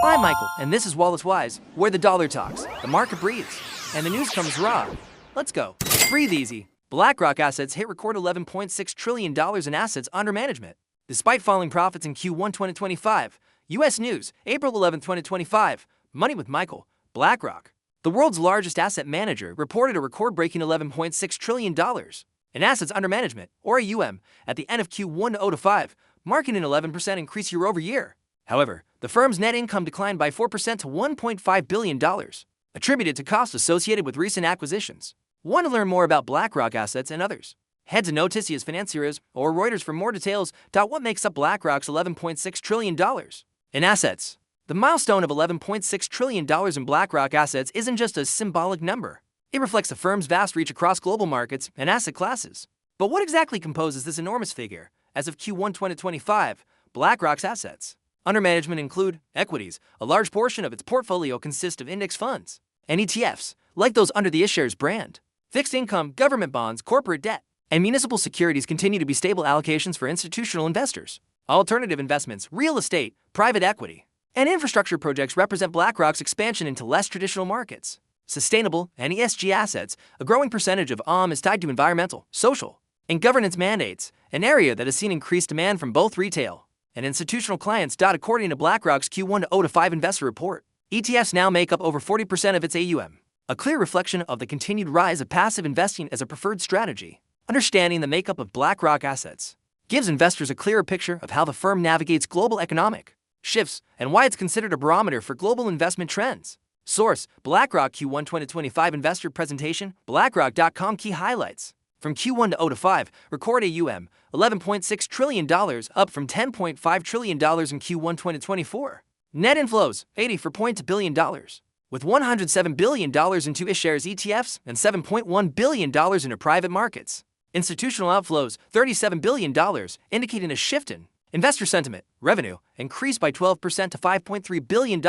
I'm Michael, and this is Walletwise, where the dollar talks, the market breathes, and the news comes raw. Let's go. Breathe easy. BlackRock assets hit record $11.6 trillion in assets under management. Despite falling profits in Q1 2025, U.S. News, April 11, 2025, Money with Michael, BlackRock, the world's largest asset manager, reported a record-breaking $11.6 trillion in assets under management, or AUM, at the end of Q1 2025, marking an 11% increase year-over-year. However, the firm's net income declined by 4% to $1.5 billion, attributed to costs associated with recent acquisitions. Want to learn more about BlackRock assets and others? Head to Noticias Financieras or Reuters for more details. What makes up BlackRock's $11.6 trillion in assets? The milestone of $11.6 trillion in BlackRock assets isn't just a symbolic number. It reflects the firm's vast reach across global markets and asset classes. But what exactly composes this enormous figure? As of Q1 2025, BlackRock's assets under management include equities. A large portion of its portfolio consists of index funds and ETFs, like those under the iShares brand. Fixed income, government bonds, corporate debt, and municipal securities continue to be stable allocations for institutional investors. Alternative investments, real estate, private equity, and infrastructure projects represent BlackRock's expansion into less traditional markets. Sustainable and ESG assets, a growing percentage of AUM is tied to environmental, social, and governance mandates, an area that has seen increased demand from both retail and institutional clients. According to BlackRock's Q1 2025 investor report, ETFs now make up over 40% of its AUM, a clear reflection of the continued rise of passive investing as a preferred strategy. Understanding the makeup of BlackRock assets gives investors a clearer picture of how the firm navigates global economic shifts and why it's considered a barometer for global investment trends. Source: BlackRock Q1 2025 Investor Presentation, BlackRock.com. Key highlights from Q1 2025, record AUM, $11.6 trillion, up from $10.5 trillion in Q1 2024. Net inflows, $84.2 billion, with $107 billion into iShares ETFs and $7.1 billion into private markets. Institutional outflows, $37 billion, indicating a shift in investor sentiment. Revenue increased by 12% to $5.3 billion,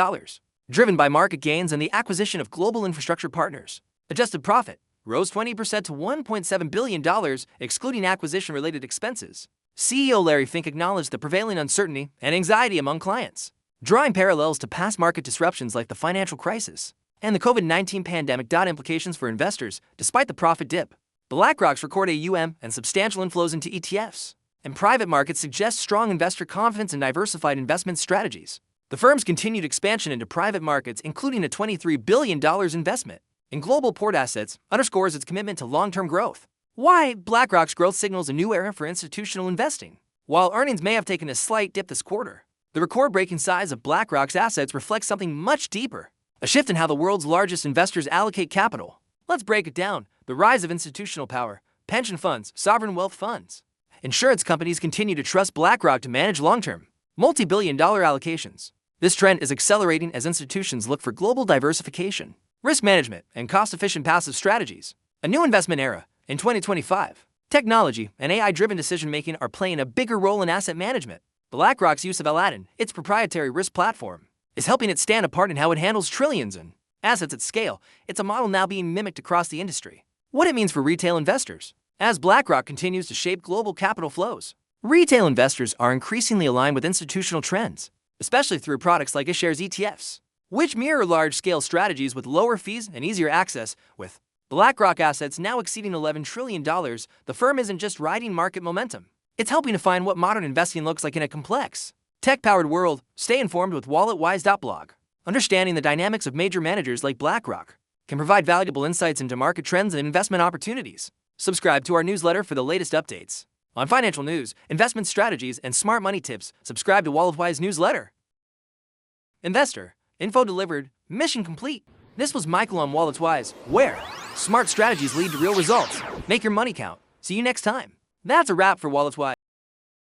driven by market gains and the acquisition of global infrastructure partners. Adjusted profit rose 20% to $1.7 billion, excluding acquisition-related expenses. CEO Larry Fink acknowledged the prevailing uncertainty and anxiety among clients, drawing parallels to past market disruptions like the financial crisis and the COVID-19 pandemic. Implications for investors. Despite the profit dip, BlackRock's record AUM and substantial inflows into ETFs and private markets suggest strong investor confidence and diversified investment strategies. The firm's continued expansion into private markets, including a $23 billion investment in global port assets, underscores its commitment to long-term growth. Why? BlackRock's growth signals a new era for institutional investing. While earnings may have taken a slight dip this quarter, the record-breaking size of BlackRock's assets reflects something much deeper, a shift in how the world's largest investors allocate capital. Let's break it down. The rise of institutional power, pension funds, sovereign wealth funds. Insurance companies continue to trust BlackRock to manage long-term, multi-billion-dollar allocations. This trend is accelerating as institutions look for global diversification, risk management, and cost-efficient passive strategies. A new investment era. In 2025, technology and AI-driven decision-making are playing a bigger role in asset management. BlackRock's use of Aladdin, its proprietary risk platform, is helping it stand apart in how it handles trillions in assets at scale. It's a model now being mimicked across the industry. What it means for retail investors. As BlackRock continues to shape global capital flows, retail investors are increasingly aligned with institutional trends, especially through products like iShares ETFs, which mirror large-scale strategies with lower fees and easier access. With BlackRock assets now exceeding $11 trillion, the firm isn't just riding market momentum. It's helping define what modern investing looks like in a complex, tech-powered world. Stay informed with Walletwise.blog. Understanding the dynamics of major managers like BlackRock can provide valuable insights into market trends and investment opportunities. Subscribe to our newsletter for the latest updates on financial news, investment strategies, and smart money tips. Subscribe to Walletwise newsletter. Investor info delivered. Mission complete. This was Michael on Walletwise, where smart strategies lead to real results. Make your money count. See you next time. That's a wrap for Walletwise.